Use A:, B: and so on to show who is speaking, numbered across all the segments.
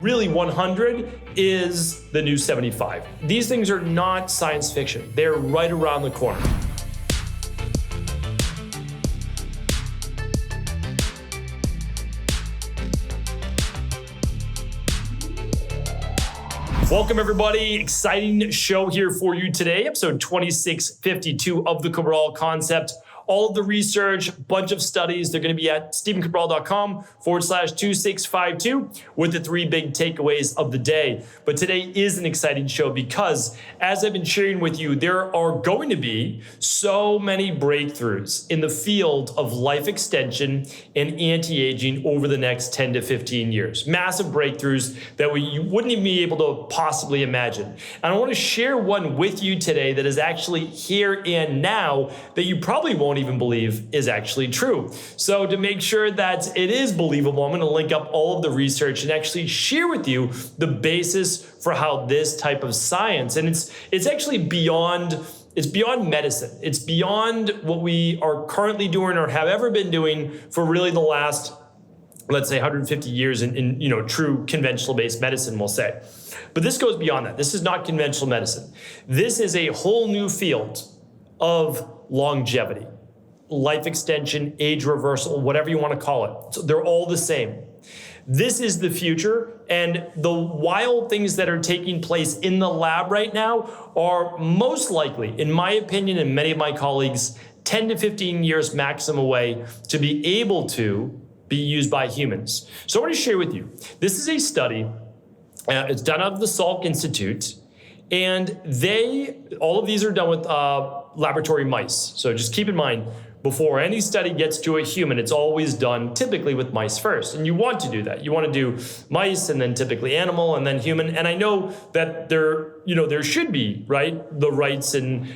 A: Really, 100 is the new 75. These things are not science fiction. They're right around the corner. Welcome, everybody. Exciting show here for you today. Episode 2652 of the Cabral Concept. All of the research, bunch of studies, they're going to be at stephencabral.com/2652 with the three big takeaways of the day. But today is an exciting show because, as I've been sharing with you, there are going to be so many breakthroughs in the field of life extension and anti-aging over the next 10 to 15 years. Massive breakthroughs that you wouldn't even be able to possibly imagine. And I want to share one with you today that is actually here and now that you probably won't even believe is actually true. So to make sure that it is believable, I'm going to link up all of the research and actually share with you the basis for how this type of science, and it's actually beyond medicine. It's beyond what we are currently doing or have ever been doing for really the last, let's say, 150 years in true conventional based medicine, we'll say. But this goes beyond that. This is not conventional medicine. This is a whole new field of longevity, life extension, age reversal, whatever you want to call it. So they're all the same. This is the future, and the wild things that are taking place in the lab right now are most likely, in my opinion and many of my colleagues, 10 to 15 years maximum away to be able to be used by humans. So I want to share with you, this is a study, it's done out of the Salk Institute, and all of these are done with laboratory mice. So just keep in mind, before any study gets to a human, it's always done typically with mice first. And you want to do that. You want to do mice and then typically animal and then human. And I know that there should be, right, the rights and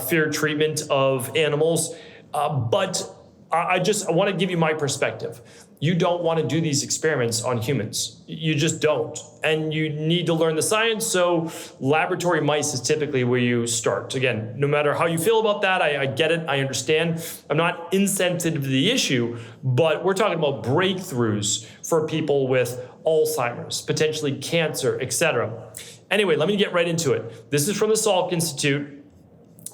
A: fair treatment of animals. But I want to give you my perspective. You don't want to do these experiments on humans. You just don't. And you need to learn the science. So laboratory mice is typically where you start. Again, no matter how you feel about that, I get it. I understand. I'm not insensitive to the issue, but we're talking about breakthroughs for people with Alzheimer's, potentially cancer, etc. Anyway, let me get right into it. This is from the Salk Institute,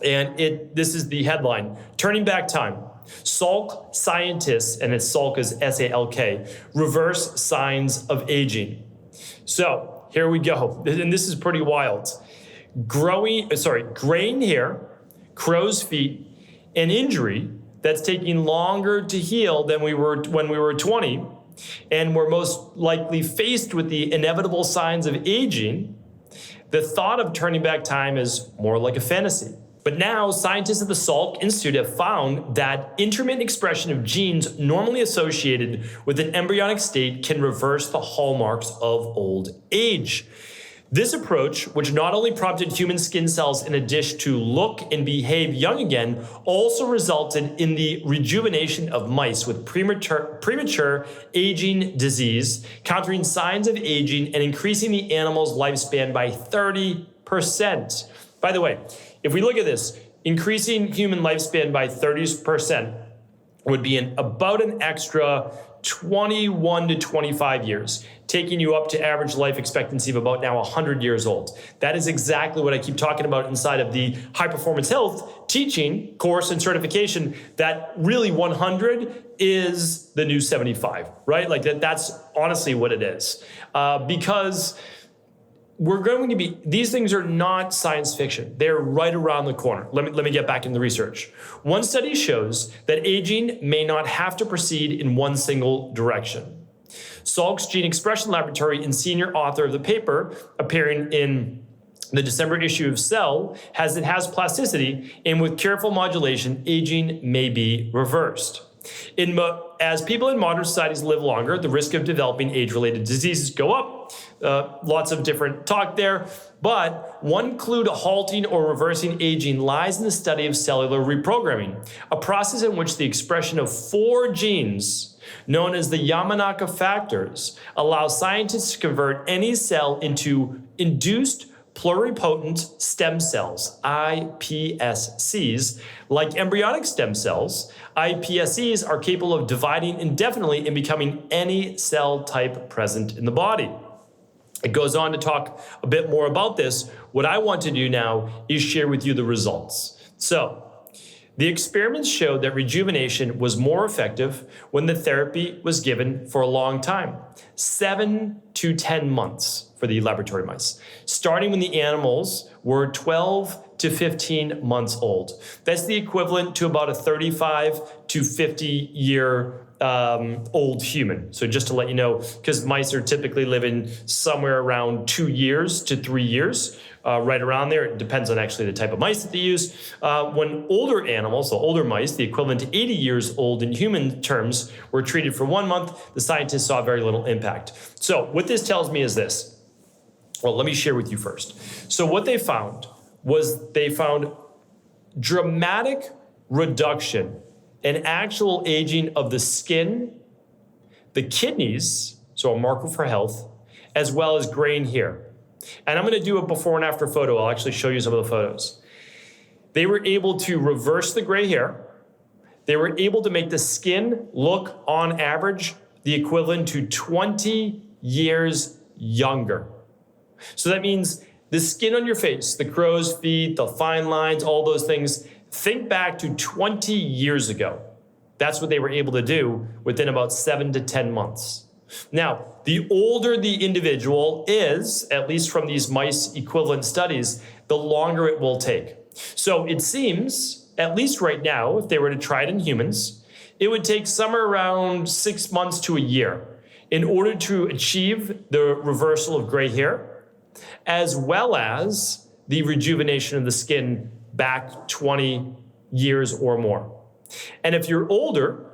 A: and this is the headline: Turning Back Time. Salk scientists, and it's Salk is S-A-L-K, reverse signs of aging. So here we go. And this is pretty wild. Graying hair, crow's feet, an injury that's taking longer to heal than we were when we were 20, and we're most likely faced with the inevitable signs of aging. The thought of turning back time is more like a fantasy. But now, scientists at the Salk Institute have found that intermittent expression of genes normally associated with an embryonic state can reverse the hallmarks of old age. This approach, which not only prompted human skin cells in a dish to look and behave young again, also resulted in the rejuvenation of mice with premature aging disease, countering signs of aging and increasing the animal's lifespan by 30%. By the way, if we look at this, increasing human lifespan by 30% would be about an extra 21 to 25 years, taking you up to average life expectancy of about now 100 years old. That is exactly what I keep talking about inside of the high performance health teaching course and certification, that really 100 is the new 75, right? Like that's honestly what it is. Because these things are not science fiction. They're right around the corner. Let me get back into the research. One study shows that aging may not have to proceed in one single direction. Salk's Gene Expression Laboratory and senior author of the paper, appearing in the December issue of Cell, has plasticity, and with careful modulation, aging may be reversed. As people in modern societies live longer, the risk of developing age-related diseases go up. Lots of different talk there. But one clue to halting or reversing aging lies in the study of cellular reprogramming, a process in which the expression of 4 genes, known as the Yamanaka factors, allows scientists to convert any cell into induced pluripotent stem cells, iPSCs. Like embryonic stem cells, iPSCs are capable of dividing indefinitely and becoming any cell type present in the body. It goes on to talk a bit more about this. What I want to do now is share with you the results. So, the experiments showed that rejuvenation was more effective when the therapy was given for a long time, 7 to 10 months for the laboratory mice, starting when the animals were 12 to 15 months old. That's the equivalent to about a 35 to 50 year old human. So just to let you know, because mice are typically living somewhere around 2 years to 3 years, right around there. It depends on actually the type of mice that they use. When older animals, so older mice, the equivalent to 80 years old in human terms, were treated for 1 month, the scientists saw very little impact. So what this tells me is this. Well, let me share with you first. So what they found was they found dramatic reduction in actual aging of the skin, the kidneys, so a marker for health, as well as graying hair. And I'm going to do a before and after photo. I'll actually show you some of the photos. They were able to reverse the gray hair. They were able to make the skin look, on average, the equivalent to 20 years younger. So that means the skin on your face, the crow's feet, the fine lines, all those things, think back to 20 years ago. That's what they were able to do within about 7 to 10 months. Now, the older the individual is, at least from these mice equivalent studies, the longer it will take. So it seems, at least right now, if they were to try it in humans, it would take somewhere around 6 months to a year in order to achieve the reversal of gray hair, as well as the rejuvenation of the skin back 20 years or more. And if you're older,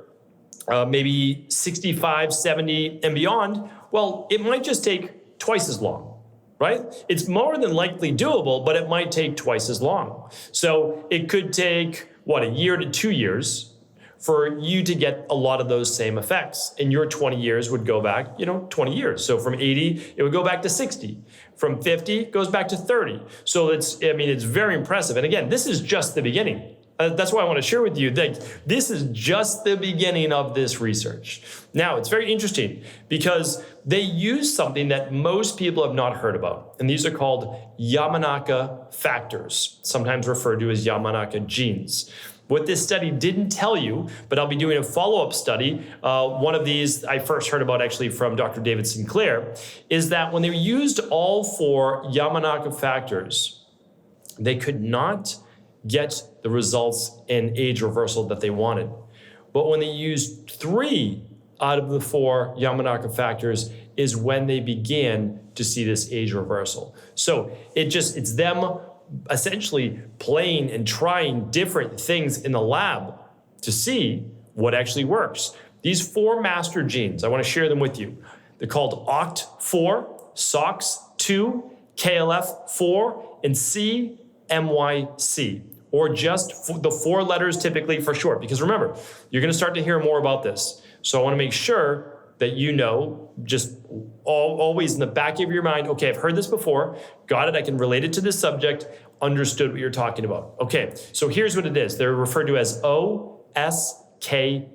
A: maybe 65, 70 and beyond, well, it might just take twice as long, right? It's more than likely doable, but it might take twice as long. So it could take, a year to 2 years for you to get a lot of those same effects. And your 20 years would go back, 20 years. So from 80, it would go back to 60. From 50, it goes back to 30. So it's very impressive. And again, this is just the beginning. That's why I want to share with you that this is just the beginning of this research. Now, it's very interesting because they use something that most people have not heard about. And these are called Yamanaka factors, sometimes referred to as Yamanaka genes. What this study didn't tell you, but I'll be doing a follow-up study, one of these I first heard about actually from Dr. David Sinclair, is that when they used all 4 Yamanaka factors, they could not get the results in age reversal that they wanted. But when they used 3 out of the 4 Yamanaka factors is when they began to see this age reversal. So it's them essentially playing and trying different things in the lab to see what actually works. These 4 master genes, I want to share them with you. They're called OCT4, SOX2, KLF4, and CMYC, or just the 4 letters typically for short. Because remember, you're going to start to hear more about this. So I want to make sure that you know, just always in the back of your mind, okay, I've heard this before, got it, I can relate it to this subject, understood what you're talking about. Okay, so here's what it is. They're referred to as OSKM.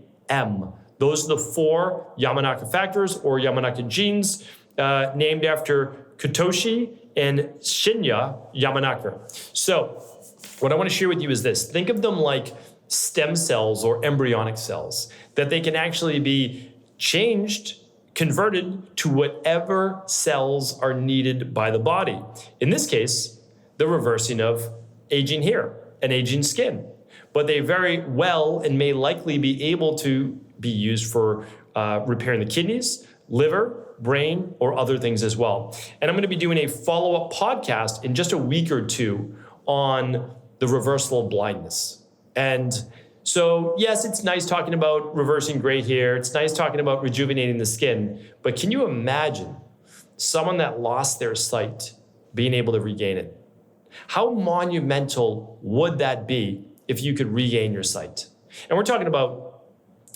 A: Those are the 4 Yamanaka factors or Yamanaka genes named after Kotoshi and Shinya Yamanaka. So what I want to share with you is this. Think of them like stem cells or embryonic cells, that they can actually be changed, converted to whatever cells are needed by the body. In this case, the reversing of aging hair and aging skin. But they very well and may likely be able to be used for repairing the kidneys, liver, brain, or other things as well. And I'm going to be doing a follow-up podcast in just a week or 2 on the reversal of blindness. And so, yes, it's nice talking about reversing gray hair. It's nice talking about rejuvenating the skin. But can you imagine someone that lost their sight being able to regain it? How monumental would that be if you could regain your sight? And we're talking about,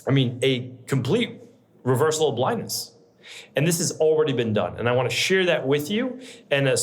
A: a complete reversal of blindness. And this has already been done. And I want to share that with you in a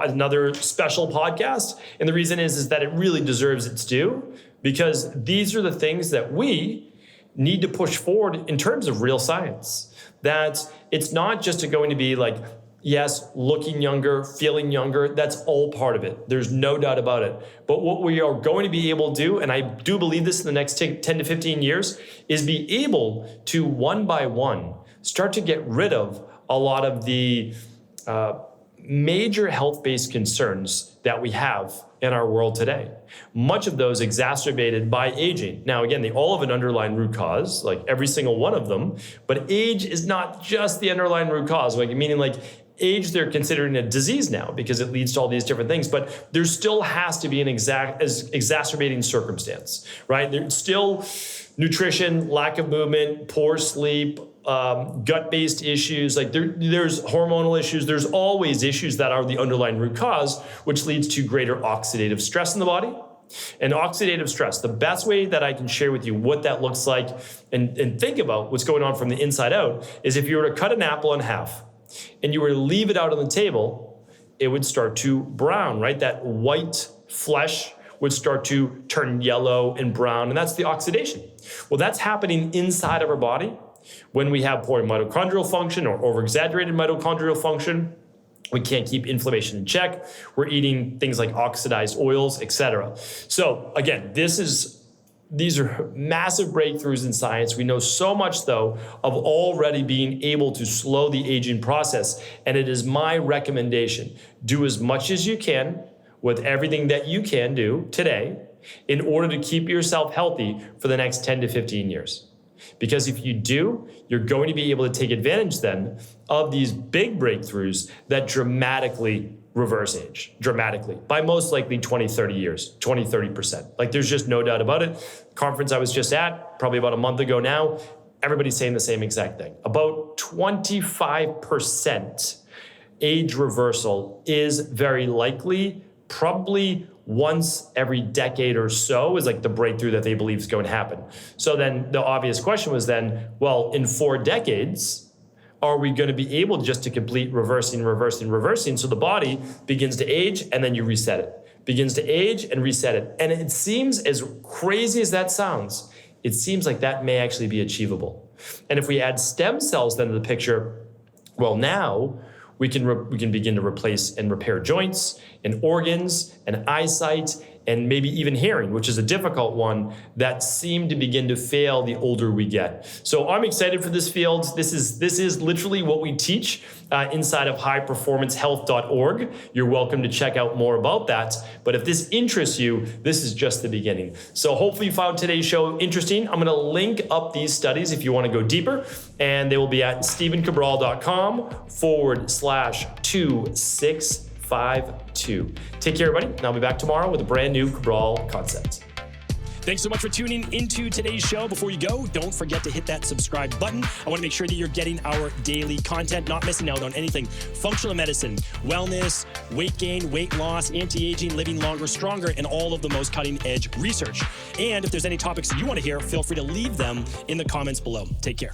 A: another special podcast. And the reason is that it really deserves its due, because these are the things that we need to push forward in terms of real science. That it's not just going to be like Yes, looking younger, feeling younger, that's all part of it. There's no doubt about it. But what we are going to be able to do, and I do believe this in the next 10 to 15 years, is be able to one by one start to get rid of a lot of the major health-based concerns that we have in our world today. Much of those exacerbated by aging. Now, again, they all have an underlying root cause, like every single one of them, but age is not just the underlying root cause, meaning age they're considering a disease now because it leads to all these different things, but there still has to be an exacerbating circumstance, right? There's still nutrition, lack of movement, poor sleep, gut-based issues, there's hormonal issues. There's always issues that are the underlying root cause, which leads to greater oxidative stress in the body. And oxidative stress, the best way that I can share with you what that looks like and think about what's going on from the inside out is if you were to cut an apple in half and you were to leave it out on the table, it would start to brown, right? That white flesh would start to turn yellow and brown, and that's the oxidation. Well, that's happening inside of our body when we have poor mitochondrial function or over-exaggerated mitochondrial function. We can't keep inflammation in check. We're eating things like oxidized oils, etc. So again, these are massive breakthroughs in science. We know so much, though, of already being able to slow the aging process. And it is my recommendation, do as much as you can with everything that you can do today in order to keep yourself healthy for the next 10 to 15 years. Because if you do, you're going to be able to take advantage then of these big breakthroughs that dramatically reverse age, dramatically, by most likely 20, 30 years, 20, 30%. There's just no doubt about it. Conference I was just at, probably about a month ago now, everybody's saying the same exact thing. About 25% age reversal is very likely, probably once every decade or so is the breakthrough that they believe is going to happen. So then the obvious question was then, well, in 4 decades, are we going to be able just to complete reversing? So the body begins to age and then you reset it. Begins to age and reset it. And it seems, as crazy as that sounds, it seems like that may actually be achievable. And if we add stem cells then to the picture, well, now we can begin to replace and repair joints and organs and eyesight and maybe even hearing, which is a difficult one that seem to begin to fail the older we get. So I'm excited for this field. This is literally what we teach inside of highperformancehealth.org. You're welcome to check out more about that. But if this interests you, this is just the beginning. So hopefully you found today's show interesting. I'm going to link up these studies if you want to go deeper, and they will be at stevencabral.com/2652. Take care, everybody, and I'll be back tomorrow with a brand new Cabral concept.
B: Thanks so much for tuning into today's show. Before you go, don't forget to hit that subscribe button. I want to make sure that you're getting our daily content, not missing out on anything functional medicine, wellness, weight gain, weight loss, anti-aging, living longer, stronger, and all of the most cutting-edge research. And if there's any topics you want to hear, feel free to leave them in the comments below. Take care.